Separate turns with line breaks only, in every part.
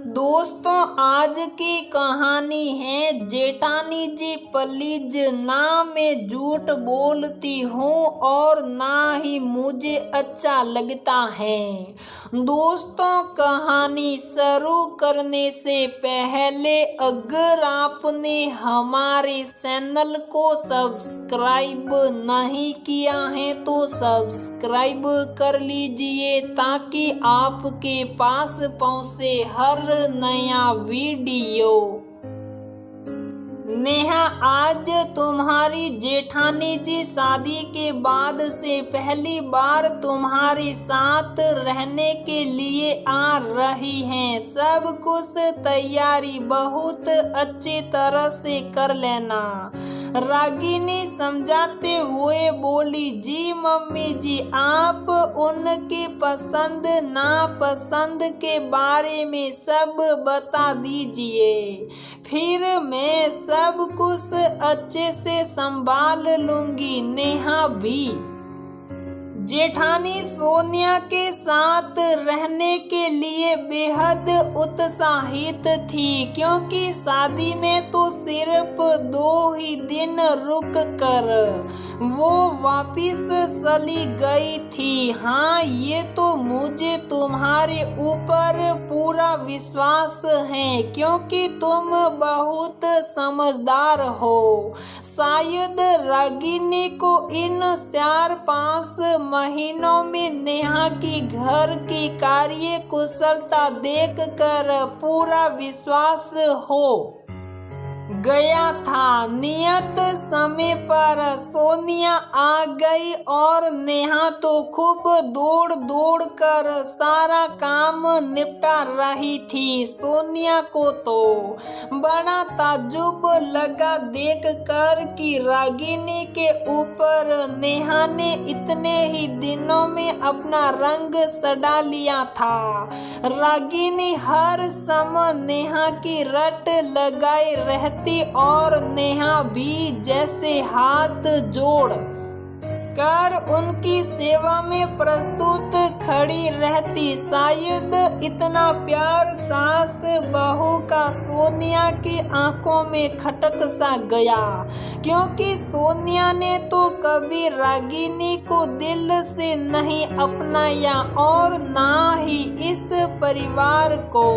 दोस्तों, आज की कहानी है जेठानी जी प्लीज ना मैं झूठ बोलती हूँ और ना ही मुझे अच्छा लगता है। दोस्तों, कहानी शुरू करने से पहले अगर आपने हमारे चैनल को सब्सक्राइब नहीं किया है तो सब्सक्राइब कर लीजिए ताकि आपके पास पहुँचे हर नया वीडियो। नेहा, आज तुम्हारी जेठानी जी शादी के बाद से पहली बार तुम्हारे साथ रहने के लिए आ रही हैं। सब कुछ तैयारी बहुत अच्छी तरह से कर लेना। रागिनी समझाते हुए बोली, जी मम्मी जी, आप उनकी पसंद नापसंद के बारे में सब बता दीजिए, फिर मैं सब कुछ अच्छे से संभाल लूंगी। नेहा भी जेठानी सोनिया के साथ रहने के लिए बेहद उत्साहित थी, क्योंकि शादी में तो सिर्फ 2 ही दिन रुक कर वो वापिस चली गई थी। हाँ, ये तो मुझे तुम्हारे ऊपर पूरा विश्वास है, क्योंकि तुम बहुत समझदार हो। शायद रागिनी को इन 4-5 महीनों में नेहा की घर की कार्य कुशलता देखकर पूरा विश्वास हो गया था। नियत समय पर सोनिया आ गई और नेहा तो खूब दौड़ दौड़ कर सारा काम निपटा रही थी। सोनिया को तो बड़ा ताज्जुब लगा देखकर कि रागिनी के ऊपर नेहा ने इतने ही दिनों में अपना रंग चढ़ा लिया था। रागिनी हर समय नेहा की रट लगाए रहती और नेहा भी जैसे हाथ जोड़ कर उनकी सेवा में प्रस्तुत खड़ी रहती। शायद इतना प्यार सास बहू का सोनिया की आंखों में खटक सा गया, क्योंकि सोनिया ने तो कभी रागिनी को दिल से नहीं अपनाया और ना ही इस परिवार को।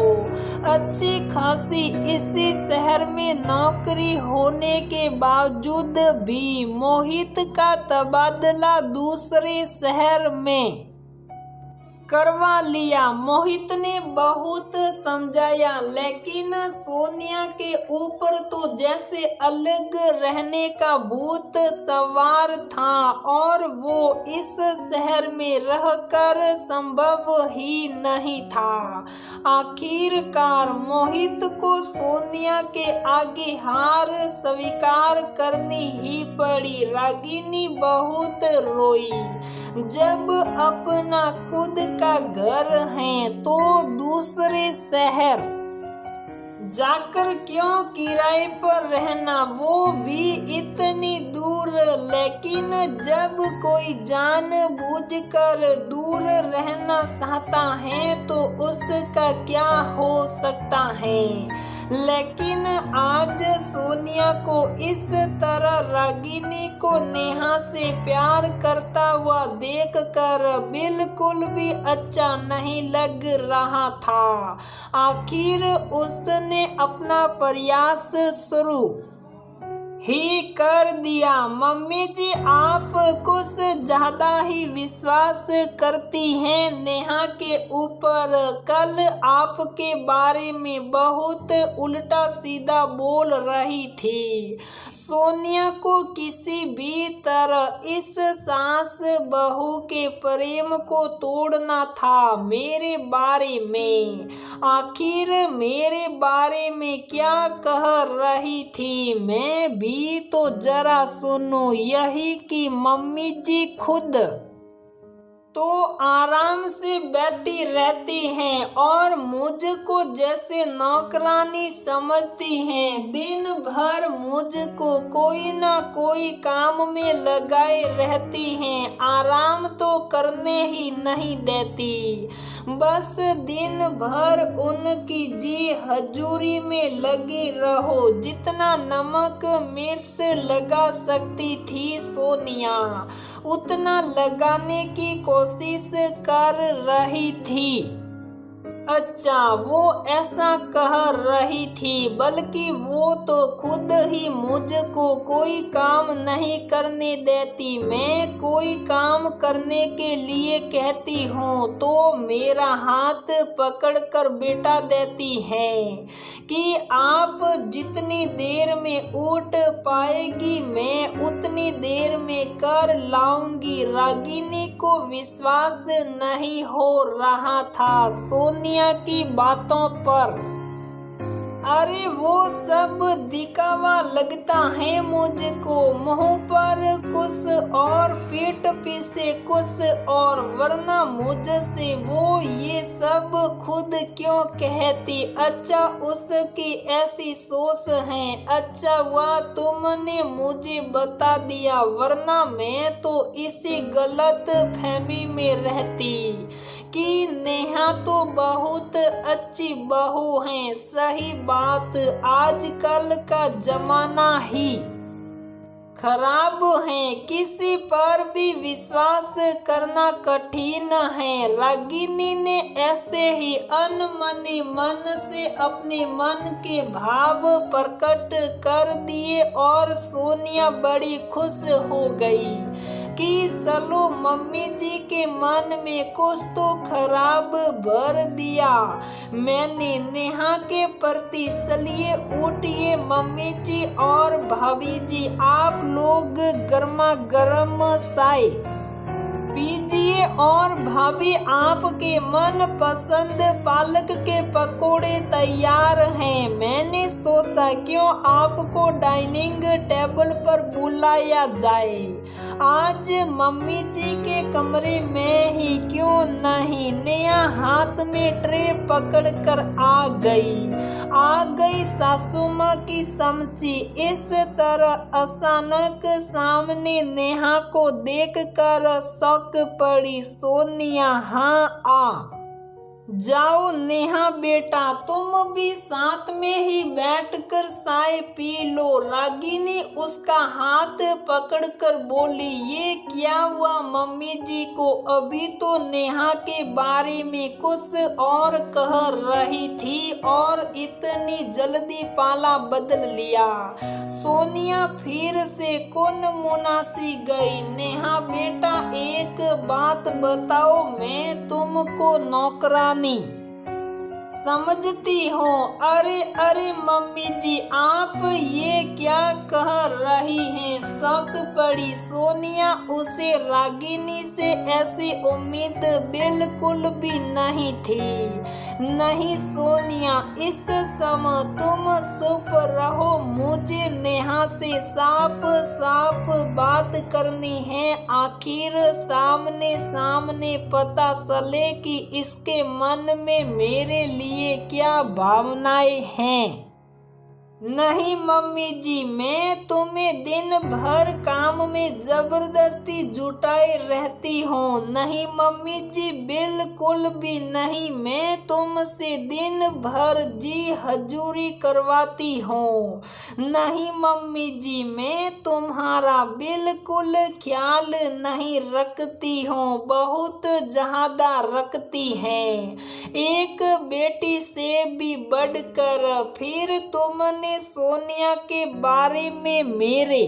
अच्छी खासी इसी शहर में नौकरी होने के बावजूद भी मोहित का तबादला दूसरे शहर में करवा लिया। मोहित ने बहुत समझाया, लेकिन सोनिया के ऊपर तो जैसे अलग रहने का भूत सवार था और वो इस शहर में रहकर संभव ही नहीं था। आखिरकार मोहित को सोनिया के आगे हार स्वीकार करनी ही पड़ी। रागिनी बहुत रोई। जब अपना खुद का घर है तो दूसरे शहर जाकर क्यों किराए पर रहना, वो भी इतनी दूर। लेकिन जब कोई जानबूझकर दूर रहना चाहता है तो उसका क्या हो सकता है। लेकिन आज सोनिया को इस तरह रागिनी को नेहा से प्यार करता हुआ देखकर बिल्कुल भी अच्छा नहीं लग रहा था। आखिर उसने अपना प्रयास शुरू ही कर दिया। मम्मी जी, आप कुछ ज्यादा ही विश्वास करती हैं नेहा के ऊपर। कल आपके बारे में बहुत उल्टा सीधा बोल रही थी। सोनिया को किसी भी तरह इस सास बहू के प्रेम को तोड़ना था। मेरे बारे में आखिर मेरे बारे में क्या कह रही थी? मैं भी तो जरा सुनो। यही कि मम्मी जी खुद तो आराम से बैठी रहती हैं और मुझको जैसे नौकरानी समझती हैं। दिन भर मुझको कोई ना कोई काम में लगाए रहती हैं, आराम तो करने ही नहीं देती। बस दिन भर उनकी जी हजूरी में लगी रहो। जितना नमक मिर्च लगा सकती थी सोनिया उतना लगाने की कोशिश कर रही थी। अच्छा, वो ऐसा कह रही थी, बल्कि वो तो खुद ही मुझको कोई काम नहीं करने देती। मैं कोई काम करने के लिए कहती हूँ तो मेरा हाथ पकड़कर बिठा देती है कि आप जितनी देर में उठ पाएगी मैं उतनी देर में कर लाऊंगी। रागिनी को विश्वास नहीं हो रहा था सोनिया की बातों पर। अरे वो सब दिखावा लगता है मुझको, मुंह पर कुछ और पीठ पीछे कुछ और, वरना मुझसे वो ये सब खुद क्यों कहती। अच्छा, उसकी ऐसी सोच है। अच्छा हुआ तुमने मुझे बता दिया, वरना मैं तो इसी गलत फहमी में रहती कि नेहा तो बहुत अच्छी बहू है। सही बात, आजकल का जमाना ही खराब है, किसी पर भी विश्वास करना कठिन है। रागिनी ने ऐसे ही अनमनी मन से अपने मन के भाव प्रकट कर दिए और सोनिया बड़ी खुश हो गई कि चलो मम्मी जी के मन में कुछ तो खराब भर दिया मैंने नेहा के प्रति। चलिए उठिए मम्मी जी और भाभी जी, आप लोग गर्मा गर्म चाय पीजिए और भाभी आपके मन पसंद पालक के पकोड़े तैयार हैं। मैंने सोचा क्यों आपको डाइनिंग टेबल पर बुलाया जाए, आज मम्मी जी के कमरे में ही क्यों नहीं। नेहा हाथ में ट्रे पकड़कर आ गई सासू माँ की समझी। इस तरह अचानक सामने नेहा को देखकर शौक पड़ी। सोनिया, हाँ आ जाओ नेहा बेटा, तुम भी साथ में ही बैठकर चाय पी लो। रागिनी उसका हाथ पकड़कर बोली, ये क्या हुआ मम्मी जी को? अभी तो नेहा के बारे में कुछ और कह रही थी और इतनी जल्दी पाला बदल लिया। सोनिया फिर से कुन मुनासी गई। नेहा बेटा एक बात बताओ, मैं तुमको नौकरानी समझती हूँ। अरे अरे मम्मी जी, आप ये क्या कह रही हैं? शौक पड़ी सोनिया उसे। रागिनी से ऐसी उम्मीद बिल्कुल भी नहीं थी। नहीं सोनिया, इस समय तुम चुप रहो, मुझे नेहा से साफ साफ बात करनी है। आखिर सामने सामने पता चले कि इसके मन में मेरे लिए क्या भावनाएं हैं। नहीं मम्मी जी, मैं तुम्हें दिन भर काम में जबरदस्ती जुटाए रहती हूँ। नहीं मम्मी जी, बिल्कुल भी नहीं, मैं तुमसे दिन भर जी हजूरी करवाती हूँ। नहीं मम्मी जी, मैं तुम्हारा बिल्कुल ख्याल नहीं रखती हूँ, बहुत ज्यादा रखती है, एक बेटी से भी बढ़कर। फिर तुमने सोनिया के बारे में मेरे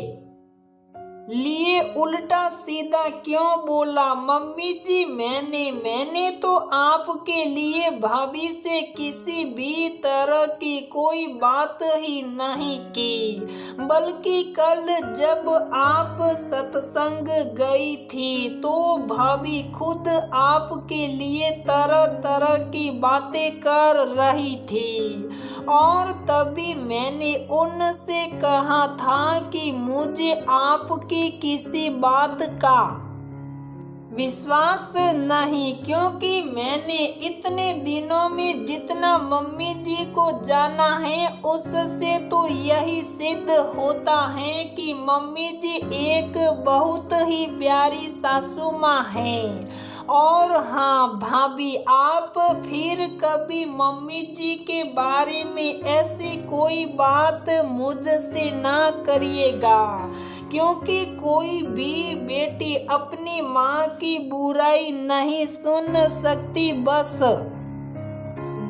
लिए उल्टा सीधा क्यों बोला? मम्मी जी, मैंने तो आपके लिए भाभी से किसी भी तरह की कोई बात ही नहीं की, बल्कि कल जब आप सत्संग गई थी तो भाभी खुद आपके लिए तरह तरह की बातें कर रही थी और तभी मैंने उनसे कहा था कि मुझे आपकी किसी बात का विश्वास नहीं, क्योंकि मैंने इतने दिनों में जितना मम्मी जी को जाना है उससे तो यही सिद्ध होता है कि मम्मी जी एक बहुत ही प्यारी सासू माँ है और हाँ भाभी, आप फिर कभी मम्मी जी के बारे में ऐसी कोई बात मुझसे ना करिएगा, क्योंकि कोई भी बेटी अपनी माँ की बुराई नहीं सुन सकती। बस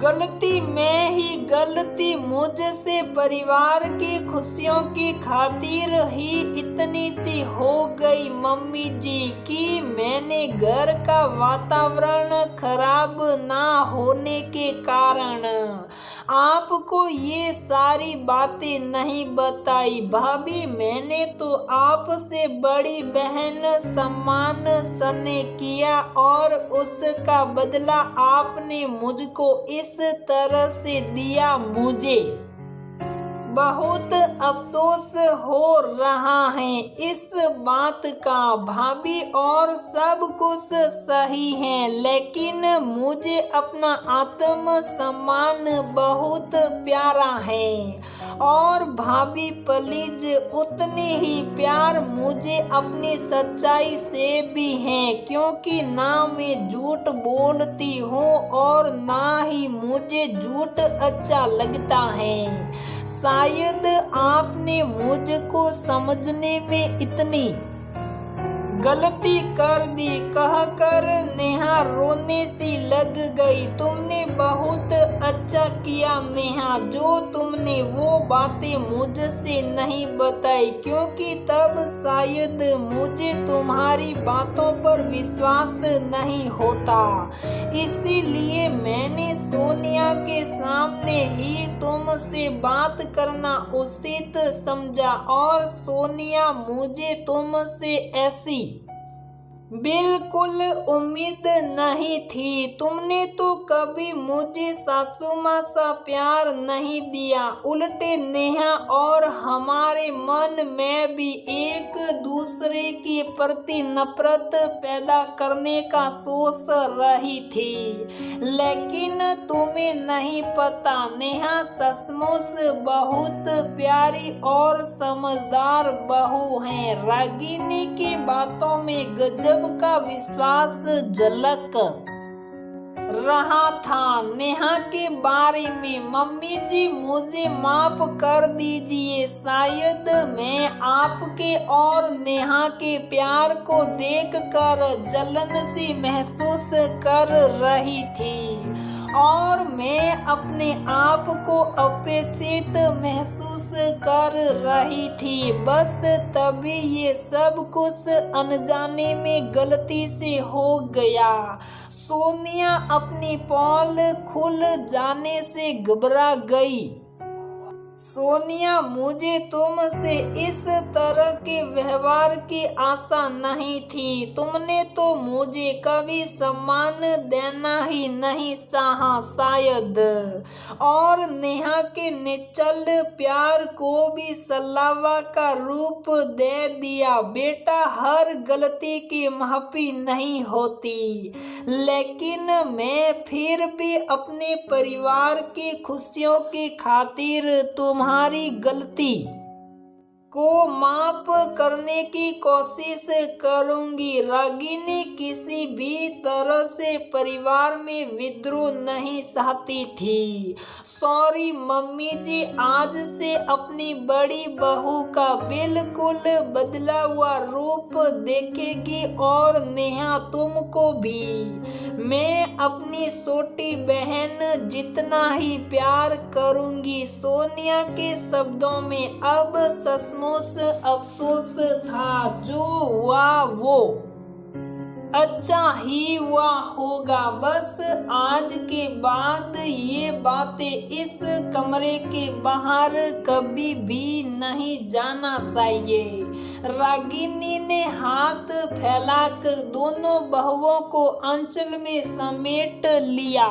गलती मैं ही गलती मुझसे परिवार की खुशियों की खातिर ही इतनी सी हो गई मम्मी जी कि मैंने घर का वातावरण खराब ना होने के कारण आपको ये सारी बातें नहीं बताई। भाभी, मैंने तो आपसे बड़ी बहन सम्मान सने किया और उसका बदला आपने मुझको इस तरह से दिया। मुझे बहुत अफसोस हो रहा है इस बात का भाभी, और सब कुछ सही है, लेकिन मुझे अपना आत्म सम्मान बहुत प्यारा है। और भाभी प्लीज उतनी ही प्यार मुझे अपनी सच्चाई से भी है, क्योंकि ना मैं झूठ बोलती हूँ और ना ही मुझे झूठ अच्छा लगता है। शायद आपने मुझको समझने में इतनी गलती कर दी, कहकर नेहा रोने सी लग गई। तुमने बहुत अच्छा किया नेहा, जो तुमने वो बातें मुझसे नहीं बताई, क्योंकि तब शायद मुझे तुम्हारी बातों पर विश्वास नहीं होता। इसीलिए मैंने सोनिया के सामने ही तुमसे बात करना उचित समझा, और सोनिया, मुझे तुमसे ऐसी बिल्कुल उम्मीद नहीं थी। तुमने तो कभी मुझे सासू माँ सा प्यार नहीं दिया, उल्टे नेहा और हमारे मन में भी एक दूसरे के प्रति नफरत पैदा करने का सोच रही थी। लेकिन तुम्हें नहीं पता, नेहा सचमुच बहुत प्यारी और समझदार बहू है। रागिनी की बातों में गजब का विश्वास झलक रहा था नेहा के बारे में। मम्मी जी, मुझे माफ कर दीजिए, शायद मैं आपके और नेहा के प्यार को देखकर जलन सी महसूस कर रही थी, और मैं अपने आप को अपेक्षित महसूस कर रही थी। बस तभी ये सब कुछ अनजाने में गलती से हो गया। सोनिया अपनी पोल खुल जाने से घबरा गई। सोनिया, मुझे तुमसे इस तरह के व्यवहार की आशा नहीं थी। तुमने तो मुझे कभी सम्मान देना ही नहीं चाहा शायद, और नेहा के निश्चल प्यार को भी सलावा का रूप दे दिया। बेटा, हर गलती की माफी नहीं होती, लेकिन मैं फिर भी अपने परिवार की खुशियों की खातिर तुम्हारी गलती को माफ करने की कोशिश करूंगी। रागिनी किसी भी तरह से परिवार में विद्रोह नहीं चाहती थी। सॉरी मम्मी जी, आज से अपनी बड़ी बहू का बिल्कुल बदला हुआ रूप देखेगी, और नेहा तुमको भी मैं अपनी छोटी बहन जितना ही प्यार करूंगी। सोनिया के शब्दों में अब सचमुच अफसोस था। जो हुआ वो अच्छा ही हुआ होगा। बस आज के बाद ये बातें इस कमरे के बाहर कभी भी नहीं जाना चाहिए। रागिनी ने हाथ फैलाकर दोनों बहुओं को आंचल में समेट लिया।